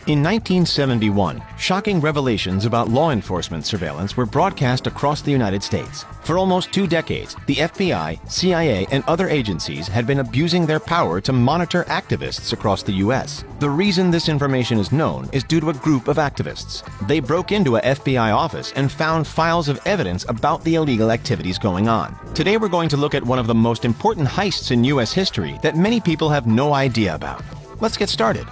In 1971, shocking revelations about law enforcement surveillance were broadcast across the United States. For almost 2 decades, the FBI, CIA, and other agencies had been abusing their power to monitor activists across the U.S. The reason this information is known is due to a group of activists. They broke into a FBI office and found files of evidence about the illegal activities going on. Today we're going to look at one of the most important heists in U.S. history that many people have no idea about. Let's get started.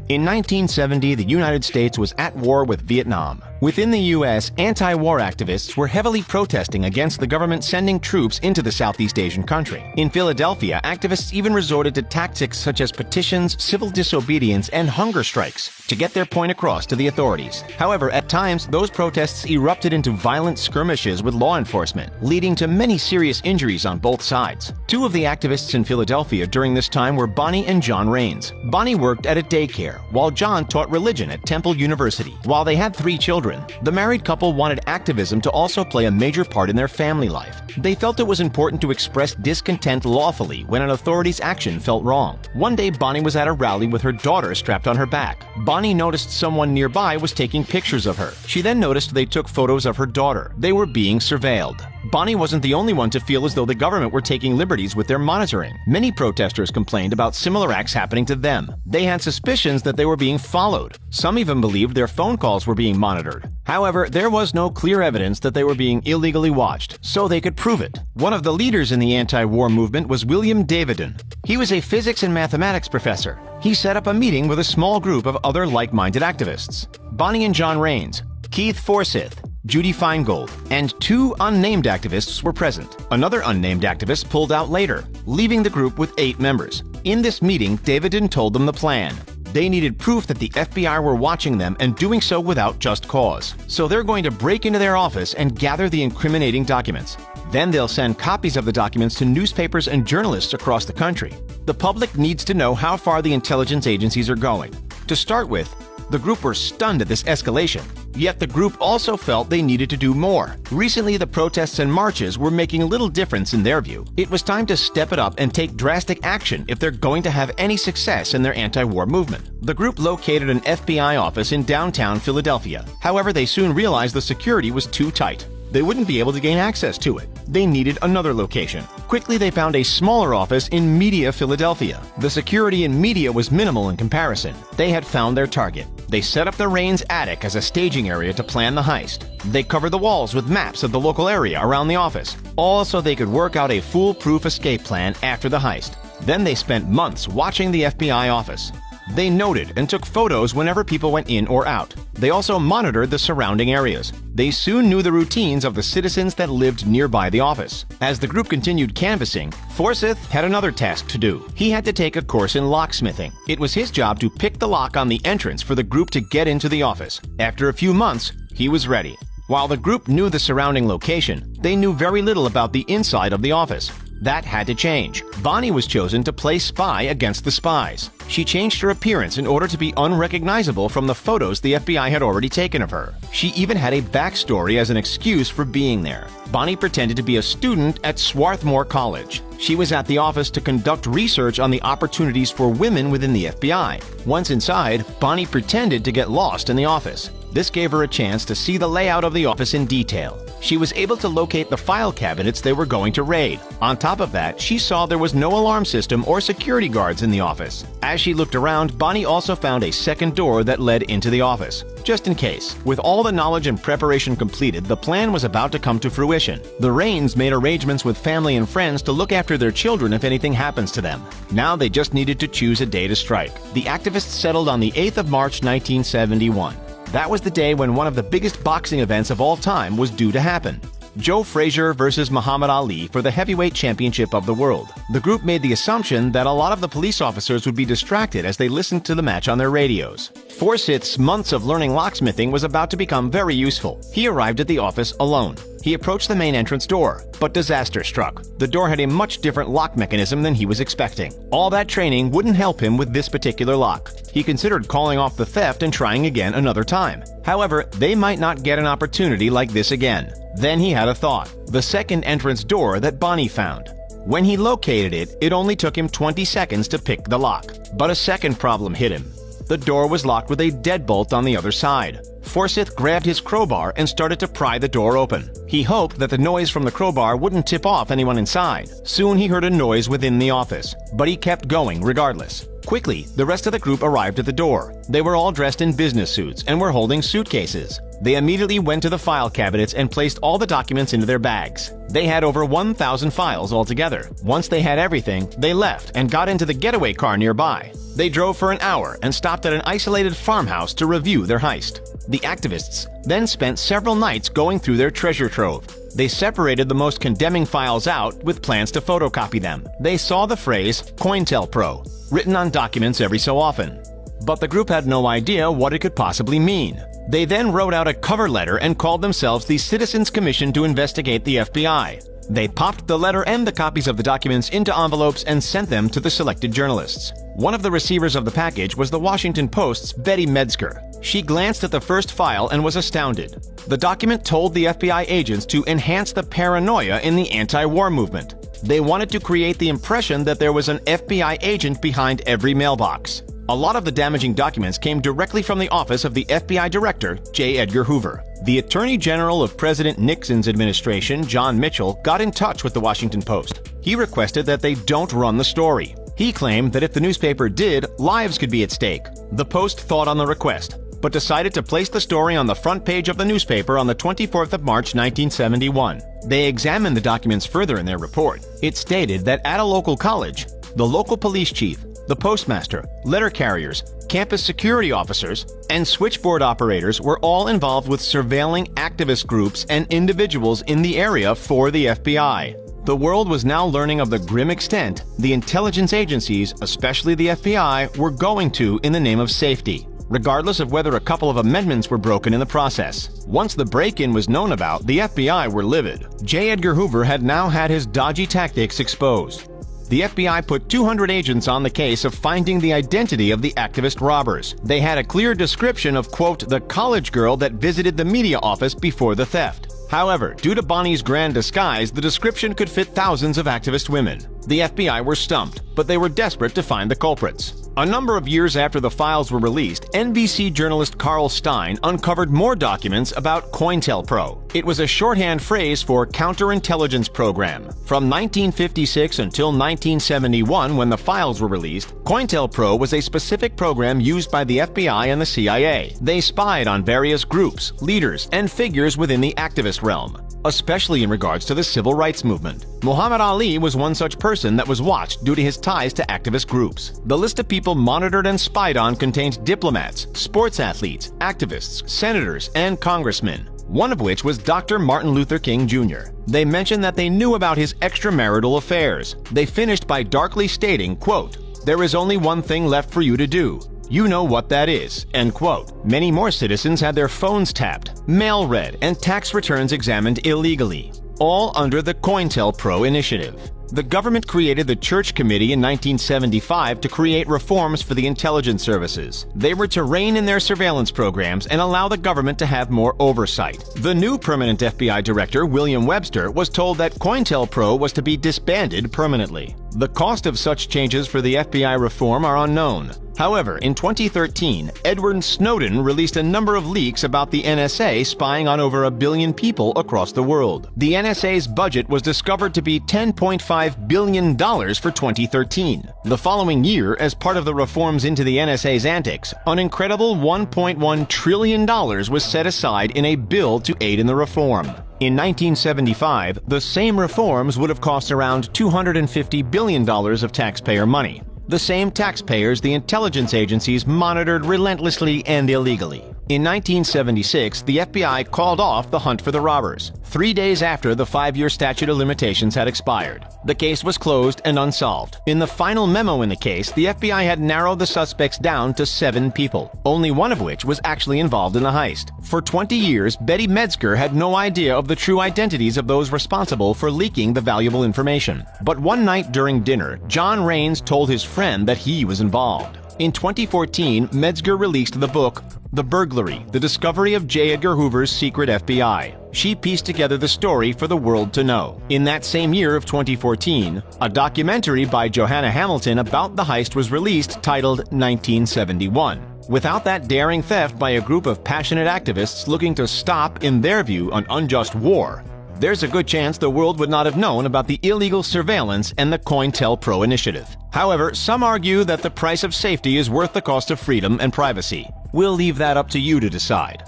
In 1970, the United States was at war with Vietnam. Within the U.S., anti-war activists were heavily protesting against the government sending troops into the Southeast Asian country. In Philadelphia, activists even resorted to tactics such as petitions, civil disobedience, and hunger strikes to get their point across to the authorities. However, at times, those protests erupted into violent skirmishes with law enforcement, leading to many serious injuries on both sides. 2 of the activists in Philadelphia during this time were Bonnie and John Raines. Bonnie worked at a daycare, while John taught religion at Temple University. While they had 3 children, the married couple wanted activism to also play a major part in their family life. They felt it was important to express discontent lawfully when an authority's action felt wrong. One day, Bonnie was at a rally with her daughter strapped on her back. Bonnie noticed someone nearby was taking pictures of her. She then noticed they took photos of her daughter. They were being surveilled. Bonnie wasn't the only one to feel as though the government were taking liberties with their monitoring. Many protesters complained about similar acts happening to them. They had suspicions that they were being followed. Some even believed their phone calls were being monitored. However, there was no clear evidence that they were being illegally watched, so they could prove it. One of the leaders in the anti-war movement was William Davidson. He was a physics and mathematics professor. He set up a meeting with a small group of other like-minded activists. Bonnie and John Raines, Keith Forsyth, Judy Feingold, and 2 unnamed activists were present. Another unnamed activist pulled out later, leaving the group with 8 members. In this meeting, Davidson told them the plan. They needed proof that the FBI were watching them and doing so without just cause. So they're going to break into their office and gather the incriminating documents. Then they'll send copies of the documents to newspapers and journalists across the country. The public needs to know how far the intelligence agencies are going. To start with, the group were stunned at this escalation. Yet the group also felt they needed to do more. Recently, the protests and marches were making little difference in their view. It was time to step it up and take drastic action if they're going to have any success in their anti-war movement. The group located an FBI office in downtown Philadelphia. However, they soon realized the security was too tight. They wouldn't be able to gain access to it. They needed another location. Quickly, they found a smaller office in Media, Philadelphia. The security in Media was minimal in comparison. They had found their target. They set up the Raines attic as a staging area to plan the heist. They covered the walls with maps of the local area around the office, all so they could work out a foolproof escape plan after the heist. Then they spent months watching the FBI office. They noted and took photos whenever people went in or out. They also monitored the surrounding areas. They soon knew the routines of the citizens that lived nearby the office. As the group continued canvassing, Forsyth had another task to do. He had to take a course in locksmithing. It was his job to pick the lock on the entrance for the group to get into the office. After a few months, he was ready. While the group knew the surrounding location, they knew very little about the inside of the office. That had to change. Bonnie was chosen to play spy against the spies. She changed her appearance in order to be unrecognizable from the photos the FBI had already taken of her. She even had a backstory as an excuse for being there. Bonnie pretended to be a student at Swarthmore College. She was at the office to conduct research on the opportunities for women within the FBI. Once inside, Bonnie pretended to get lost in the office. This gave her a chance to see the layout of the office in detail. She was able to locate the file cabinets they were going to raid. On top of that, she saw there was no alarm system or security guards in the office. As she looked around, Bonnie also found a second door that led into the office, just in case. With all the knowledge and preparation completed, the plan was about to come to fruition. The Raines made arrangements with family and friends to look after their children if anything happens to them. Now they just needed to choose a day to strike. The activists settled on the 8th of March 1971. That was the day when one of the biggest boxing events of all time was due to happen. Joe Frazier versus Muhammad Ali for the heavyweight championship of the world. The group made the assumption that a lot of the police officers would be distracted as they listened to the match on their radios. Forsyth's months of learning locksmithing was about to become very useful. He arrived at the office alone. He approached the main entrance door, but disaster struck. The door had a much different lock mechanism than he was expecting. All that training wouldn't help him with this particular lock. He considered calling off the theft and trying again another time. However, they might not get an opportunity like this again. Then he had a thought: the second entrance door that Bonnie found. When he located it, it only took him 20 seconds to pick the lock. But a second problem hit him. The door was locked with a deadbolt on the other side. Forsyth grabbed his crowbar and started to pry the door open. He hoped that the noise from the crowbar wouldn't tip off anyone inside. Soon he heard a noise within the office, but he kept going regardless. Quickly, the rest of the group arrived at the door. They were all dressed in business suits and were holding suitcases. They immediately went to the file cabinets and placed all the documents into their bags. They had over 1,000 files altogether. Once they had everything, they left and got into the getaway car nearby. They drove for an hour and stopped at an isolated farmhouse to review their heist. The activists then spent several nights going through their treasure trove. They separated the most condemning files out with plans to photocopy them. They saw the phrase COINTELPRO written on documents every so often. But the group had no idea what it could possibly mean. They then wrote out a cover letter and called themselves the Citizens Commission to investigate the FBI. They popped the letter and the copies of the documents into envelopes and sent them to the selected journalists. One of the receivers of the package was the Washington Post's Betty Metzger. She glanced at the first file and was astounded. The document told the FBI agents to enhance the paranoia in the anti-war movement. They wanted to create the impression that there was an FBI agent behind every mailbox. A lot of the damaging documents came directly from the office of the FBI Director, J. Edgar Hoover. The Attorney General of President Nixon's administration, John Mitchell, got in touch with the Washington Post. He requested that they don't run the story. He claimed that if the newspaper did, lives could be at stake. The Post thought on the request, but decided to place the story on the front page of the newspaper on the 24th of March 1971. They examined the documents further in their report. It stated that at a local college, the local police chief, the postmaster, letter carriers, campus security officers, and switchboard operators were all involved with surveilling activist groups and individuals in the area for the FBI. The world was now learning of the grim extent the intelligence agencies, especially the FBI, were going to in the name of safety, regardless of whether a couple of amendments were broken in the process. Once the break-in was known about, the FBI were livid. J. Edgar Hoover had now had his dodgy tactics exposed. The FBI put 200 agents on the case of finding the identity of the activist robbers. They had a clear description of, quote, the college girl that visited the media office before the theft. However, due to Bonnie's grand disguise, the description could fit thousands of activist women. The FBI were stumped, but they were desperate to find the culprits. A number of years after the files were released, NBC journalist Carl Stein uncovered more documents about COINTELPRO. It was a shorthand phrase for Counterintelligence Program. From 1956 until 1971, when the files were released, COINTELPRO was a specific program used by the FBI and the CIA. They spied on various groups, leaders, and figures within the activist realm, especially in regards to the civil rights movement. Muhammad Ali was one such person that was watched due to his ties to activist groups. The list of people monitored and spied on contained diplomats, sports athletes, activists, senators, and congressmen, one of which was Dr. Martin Luther King Jr. They mentioned that they knew about his extramarital affairs. They finished by darkly stating, quote, "There is only one thing left for you to do. You know what that is," end quote. Many more citizens had their phones tapped, mail read, and tax returns examined illegally, all under the COINTELPRO initiative. The government created the Church Committee in 1975 to create reforms for the intelligence services. They were to rein in their surveillance programs and allow the government to have more oversight. The new permanent FBI director, William Webster, was told that COINTELPRO was to be disbanded permanently. The cost of such changes for the FBI reform are unknown. However, in 2013, Edward Snowden released a number of leaks about the NSA spying on over 1 billion people across the world. The NSA's budget was discovered to be $10.5 billion for 2013. The following year, as part of the reforms into the NSA's antics, an incredible $1.1 trillion was set aside in a bill to aid in the reform. In 1975, the same reforms would have cost around $250 billion of taxpayer money. The same taxpayers the intelligence agencies monitored relentlessly and illegally. In 1976, the FBI called off the hunt for the robbers, 3 days after the 5-year statute of limitations had expired. The case was closed and unsolved. In the final memo in the case, the FBI had narrowed the suspects down to 7 people, only one of which was actually involved in the heist. For 20 years, Betty Metzger had no idea of the true identities of those responsible for leaking the valuable information. But one night during dinner, John Raines told his friend that he was involved. In 2014, Metzger released the book, The Burglary: The Discovery of J. Edgar Hoover's Secret FBI. She pieced together the story for the world to know. In that same year of 2014, a documentary by Joanna Hamilton about the heist was released titled 1971. Without that daring theft by a group of passionate activists looking to stop, in their view, an unjust war, there's a good chance the world would not have known about the illegal surveillance and the COINTELPRO initiative. However, some argue that the price of safety is worth the cost of freedom and privacy. We'll leave that up to you to decide.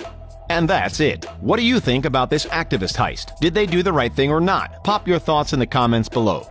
And that's it. What do you think about this activist heist? Did they do the right thing or not? Pop your thoughts in the comments below.